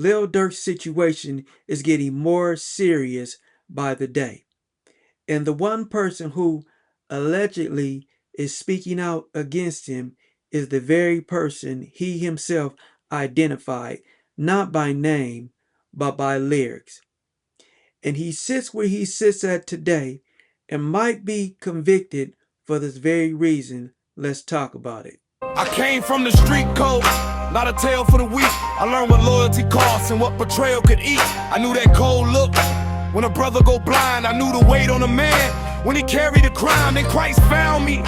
Lil Durk's situation is getting more serious by the day. And the one person who allegedly is speaking out against him is the very person he himself identified, not by name, but by lyrics. And he sits where he sits at today and might be convicted for this very reason. Let's talk about it. I came from the street code, not a tale for the weak. I learned what loyalty costs and what betrayal could eat. I knew that cold look when a brother go blind. I knew the weight on a man when he carried the crime. Then Christ found me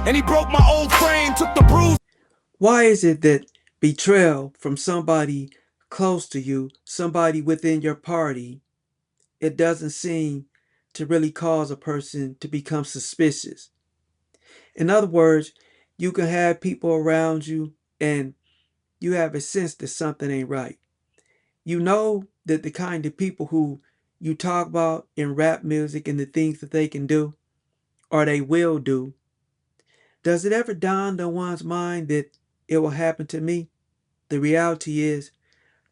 and he broke my old frame, took the bruise. Why is it that betrayal from somebody close to you, somebody within your party, it doesn't seem to really cause a person to become suspicious? In other words, you can have people around you and you have a sense that something ain't right. You know that the kind of people who you talk about in rap music and the things that they can do or they will do, does it ever dawn on one's mind that it will happen to me? The reality is,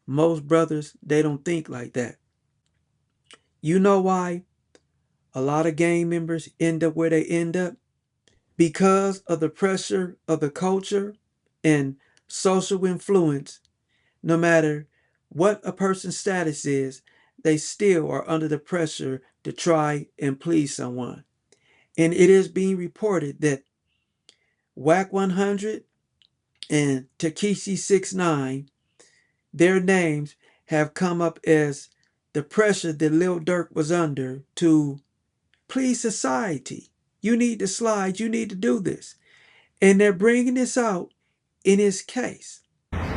most brothers, they don't think like that. You know why a lot of gang members end up where they end up? Because of the pressure of the culture and social influence. No matter what a person's status is, they still are under the pressure to try and please someone. And it is being reported that Whack 100 and Takeshi 69, their names have come up as the pressure that Lil Durk was under to please society. You need to slide, you need to do this. And they're bringing this out in his case.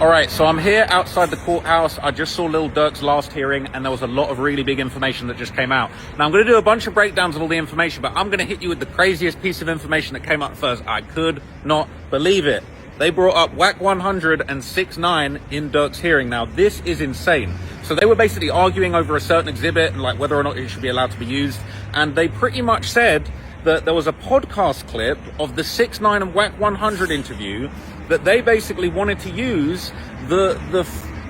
All right, so I'm here outside the courthouse. I just saw Lil Durk's last hearing, and there was a lot of really big information that just came out. Now, I'm going to do a bunch of breakdowns of all the information, but I'm going to hit you with the craziest piece of information that came up first. I could not believe it. They brought up Whack 100 and 6ix9ine in Durk's hearing. Now, this is insane. So they were basically arguing over a certain exhibit and like whether or not it should be allowed to be used. And they pretty much said that there was a podcast clip of the 6ix9ine and Whack 100 interview that they basically wanted to use. The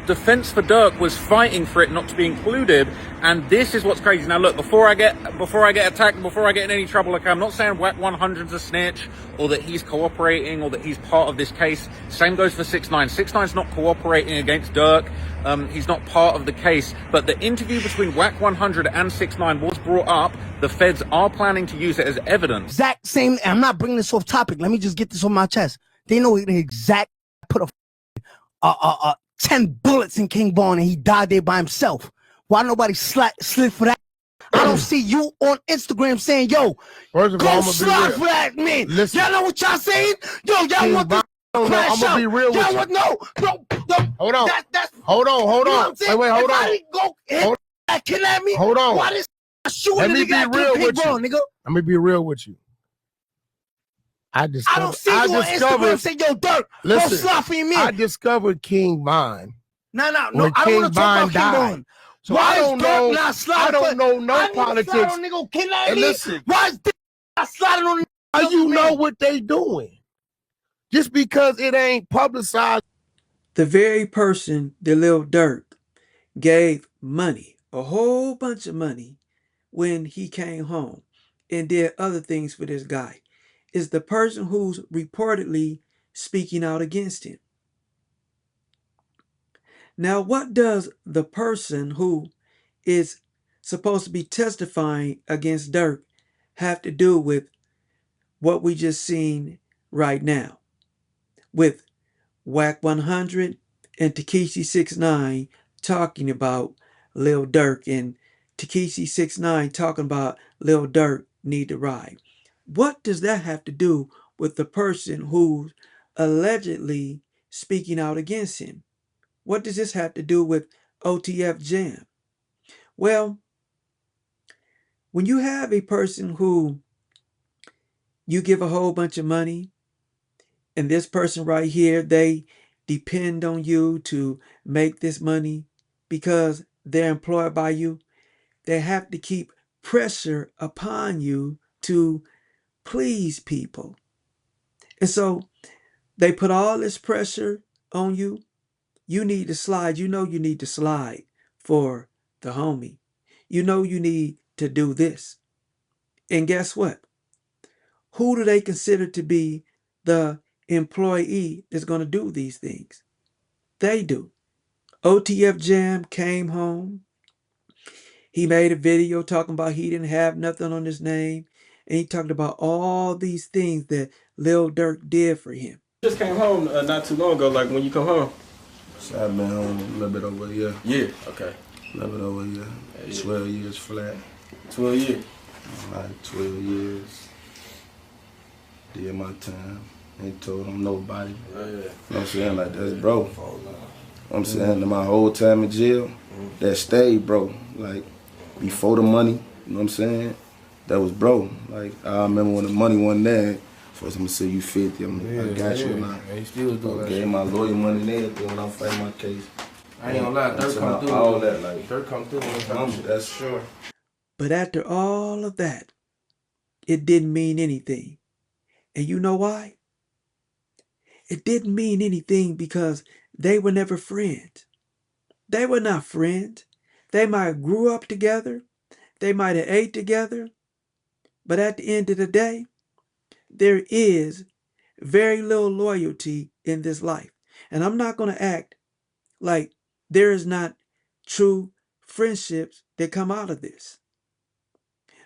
defense for Durk was fighting for it not to be included, and this is what's crazy. Now look, before I get attacked, before I get in any trouble, okay, I'm not saying Whack 100's a snitch or that he's cooperating or that he's part of this case. Same goes for 6ix9ine. 6ix9ine's not cooperating against Durk. He's not part of the case, but the interview between Whack 100 and 6ix9ine was brought up. The feds are planning to use it as evidence. Exact same. I'm not bringing this off topic. Let me just get this on my chest. They know the exact put a 10 bullets in King Borne and he died there by himself. Why nobody slid for that? I don't see you on Instagram saying, yo, go slide for that, man. Listen. Y'all know what y'all saying? Yo, y'all want this crash I'm gonna be real with you. No. Hold on. That's, Hold on. you know what I'm saying? Wait, hold if on. I didn't go hit that kid at me, Hold on. why this shooting Let in me the be back real of King with you. Borne, nigga? Let me be real with you. I don't see you on Instagram saying, yo, Durk, go slide for your man. I discovered King Vine. No, when I don't want to King talk Vine about King died. Borne. So Why I don't is Durk know. not sliding? I don't know no politics. Nigga, can I And listen, why is Durk not sliding on? how you know what they doing? Just because it ain't publicized. The very person that Lil Durk gave money, a whole bunch of money, when he came home and did other things for this guy, is the person who's reportedly speaking out against him. Now, what does the person who is supposed to be testifying against Durk have to do with what we just seen right now with Whack 100 and Takeshi 69 talking about Lil Durk and Takeshi 69 talking about Lil Durk need to ride? What does that have to do with the person who's allegedly speaking out against him? What does this have to do with OTF Jam? Well, when you have a person who you give a whole bunch of money, and this person right here, they depend on you to make this money because they're employed by you, they have to keep pressure upon you to please people. And so they put all this pressure on you, You need to slide. You know you need to slide for the homie. You know you need to do this. And guess what? Who do they consider to be the employee that's going to do these things? They do. OTF Jam came home. He made a video talking about he didn't have nothing on his name. And he talked about all these things that Lil Durk did for him. Just came home not too long ago, like when you come home. So I've been home a little bit over a year. Yeah, okay. A little bit over a year. Yeah. 12 years flat. 12 years. Like 12 years. Did my time. Ain't told on nobody. Oh, yeah. You know what I'm saying? Like, that's bro. I'm saying, my whole time in jail, that stayed, bro. Like, before the money, you know what I'm saying? That was bro. Like, I remember when the money wasn't there, first I'm gonna say you 50, I got you. And he still do that. Gave my lawyer money and everything when I'm fighting my case. I ain't gonna lie, Durk come through. All that, like, Durk come through. that's sure. But after all of that, it didn't mean anything. And you know why? It didn't mean anything because they were never friends. They were not friends. They might have grew up together. They might have ate together. But at the end of the day, there is very little loyalty in this life. And I'm not going to act like there is not true friendships that come out of this.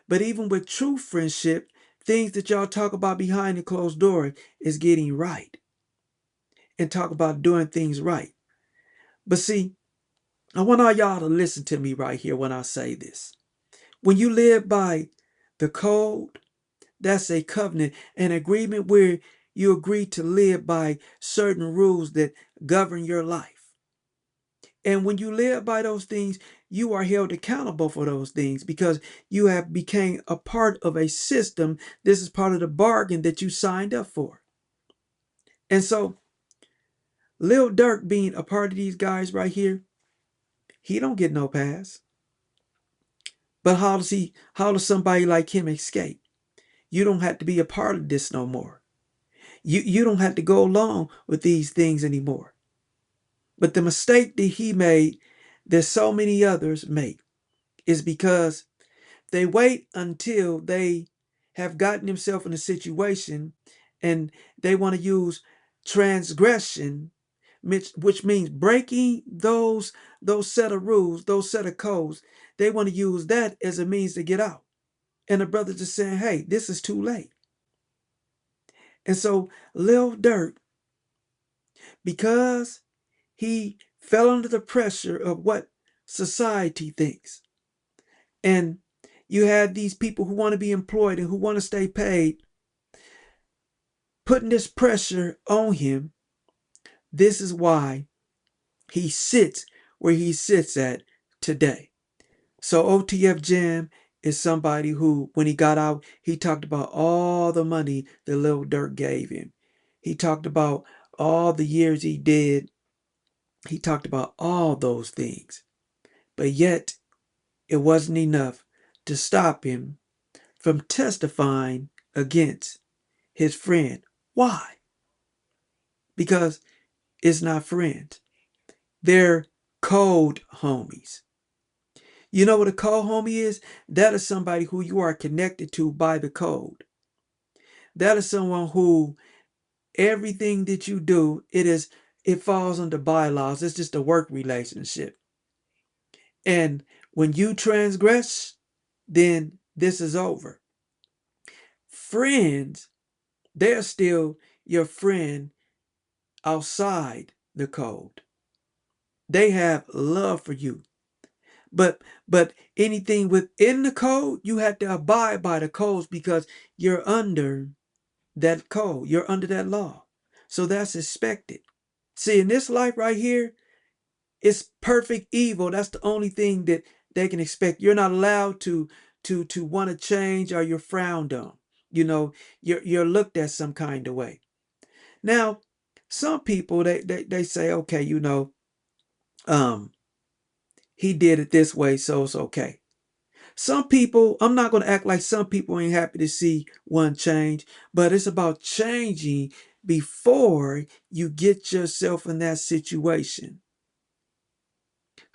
But even with true friendship, things that y'all talk about behind the closed door is getting right and talk about doing things right. But see, I want all y'all to listen to me right here when I say this. When you live by the code, that's a covenant, an agreement where you agree to live by certain rules that govern your life. And when you live by those things, you are held accountable for those things because you have become a part of a system. This is part of the bargain that you signed up for. And so Lil Durk being a part of these guys right here, he don't get no pass. But how does somebody like him escape? You don't have to be a part of this no more. You don't have to go along with these things anymore. But the mistake that he made, that so many others make, is because they wait until they have gotten themselves in a situation and they want to use transgression, which means breaking those set of rules, those set of codes. They want to use that as a means to get out. And the brother's just saying, hey, this is too late. And so Lil Durk, because he fell under the pressure of what society thinks, and you had these people who want to be employed and who want to stay paid, putting this pressure on him. This is why he sits where he sits at today. So OTF Jam is somebody who, when he got out, he talked about all the money that Lil Durk gave him. He talked about all the years he did. He talked about all those things. But yet, it wasn't enough to stop him from testifying against his friend. Why? Because it's not friends. They're code homies. You know what a code homie is? That is somebody who you are connected to by the code. That is someone who everything that you do, it falls under bylaws. It's just a work relationship. And when you transgress, then this is over. Friends, they're still your friend outside the code. They have love for you. But anything within the code, you have to abide by the codes because you're under that code. You're under that law. So that's expected. See, in this life right here, it's perfect evil. That's the only thing that they can expect. You're not allowed to want to change, or you're frowned on. You know, you're looked at some kind of way. Now, some people they say, okay, he did it this way, so it's okay. Some people, I'm not going to act like some people ain't happy to see one change, but it's about changing before you get yourself in that situation.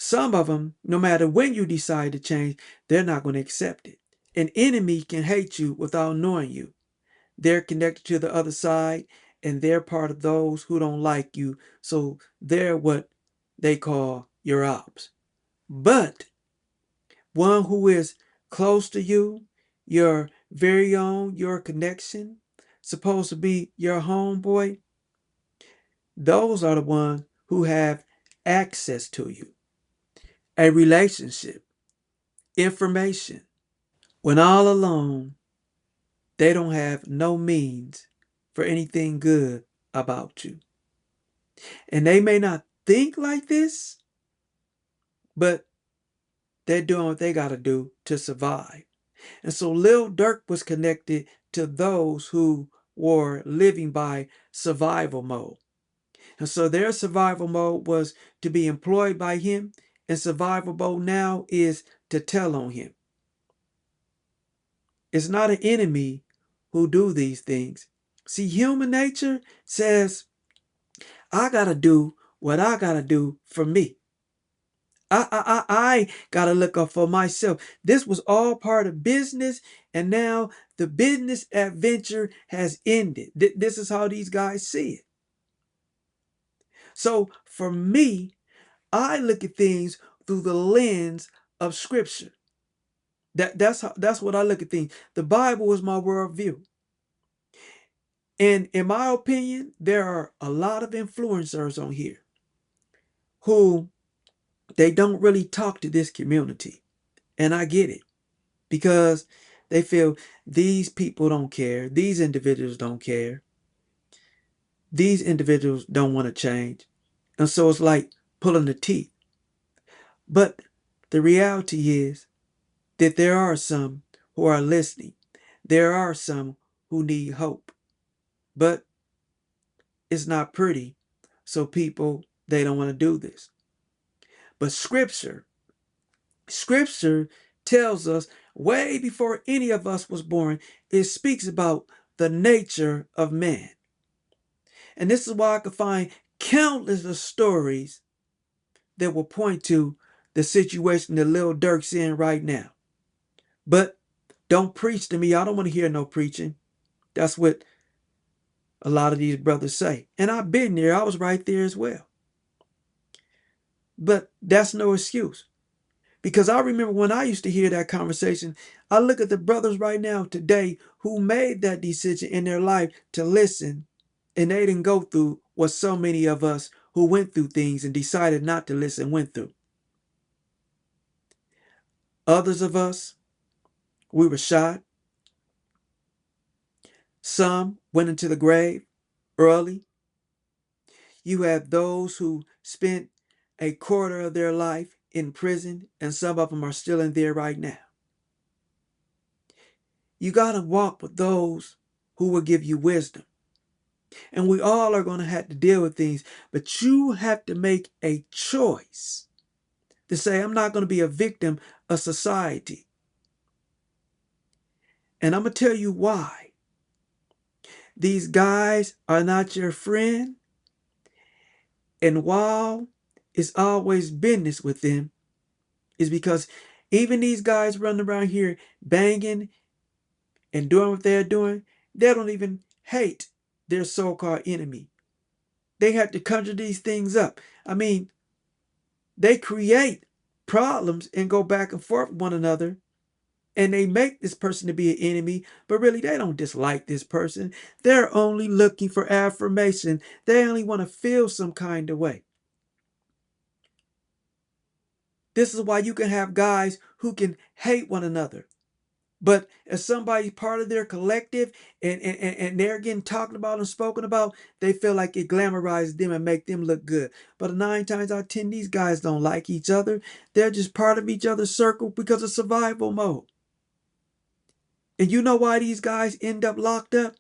Some of them, no matter when you decide to change, they're not going to accept it. An enemy can hate you without knowing you. They're connected to the other side, and they're part of those who don't like you. So they're what they call your ops. But one who is close to you, your very own, your connection, supposed to be your homeboy, those are the ones who have access to you, a relationship, information. When all alone, they don't have no means for anything good about you. And they may not think like this, but they're doing what they got to do to survive. And so Lil Durk was connected to those who were living by survival mode. And so their survival mode was to be employed by him, and survival mode now is to tell on him. It's not an enemy who do these things. See, human nature says, I gotta do what I gotta do for me. I gotta look up for myself. This was all part of business, and now the business adventure has ended. This is how these guys see it. So for me, I look at things through the lens of Scripture. That's what I look at things. The Bible is my worldview. And in my opinion, there are a lot of influencers on here who they don't really talk to this community. And I get it because they feel these people don't care. These individuals don't care. These individuals don't want to change. And so it's like pulling the teeth. But the reality is that there are some who are listening. There are some who need hope. But it's not pretty. So people, they don't want to do this. But Scripture tells us way before any of us was born, it speaks about the nature of man. And this is why I could find countless of stories that will point to the situation that Lil Durk's in right now. But don't preach to me. I don't want to hear no preaching. That's what a lot of these brothers say. And I've been there. I was right there as well. But that's no excuse. Because I remember when I used to hear that conversation, I look at the brothers right now today who made that decision in their life to listen, and they didn't go through what so many of us who went through things and decided not to listen went through. Others of us, we were shot. Some went into the grave early. You have those who spent a quarter of their life in prison, and some of them are still in there right now. You got to walk with those who will give you wisdom. And we all are going to have to deal with things, but you have to make a choice to say, I'm not going to be a victim of society. And I'm going to tell you why. These guys are not your friend. And while it's always business with them, is because even these guys running around here banging and doing what they're doing, they don't even hate their so-called enemy. They have to conjure these things up. I mean, they create problems and go back and forth with one another, and they make this person to be an enemy, but really they don't dislike this person. They're only looking for affirmation. They only want to feel some kind of way. This is why you can have guys who can hate one another. But as somebody's part of their collective and they're getting talked about and spoken about, they feel like it glamorizes them and make them look good. But 9 times out of 10, these guys don't like each other. They're just part of each other's circle because of survival mode. And you know why these guys end up locked up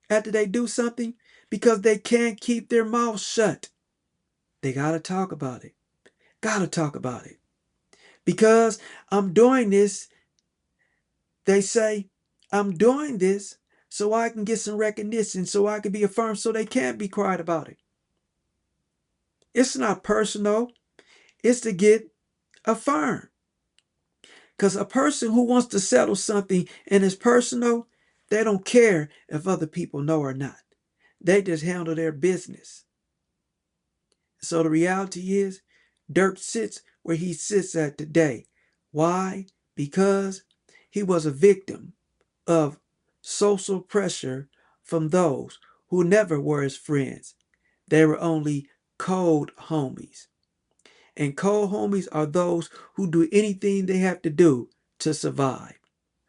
after they do something? Because they can't keep their mouths shut. They got to talk about it. Got to talk about it. Because I'm doing this, they say, I'm doing this so I can get some recognition, so I can be affirmed, so they can't be quiet about it. It's not personal. It's to get affirm. Because a person who wants to settle something and is personal, they don't care if other people know or not. They just handle their business. So the reality is, Durk sits where he sits at today. Why? Because he was a victim of social pressure from those who never were his friends. They were only cold homies. And cold homies are those who do anything they have to do to survive.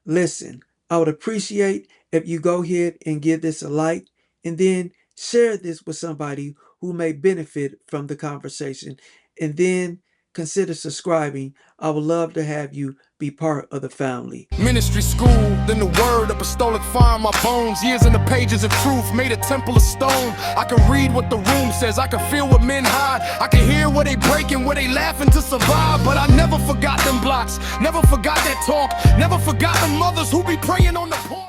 Listen, I would appreciate if you go ahead and give this a like and then share this with somebody who may benefit from the conversation. And then consider subscribing. I would love to have you be part of the family. Ministry school, then the word, apostolic fire in my bones. Years in the pages of truth, made a temple of stone. I can read what the room says, I can feel what men hide. I can hear where they breaking, where they laughing to survive. But I never forgot them blocks, never forgot that talk, never forgot the mothers who be praying on the porch.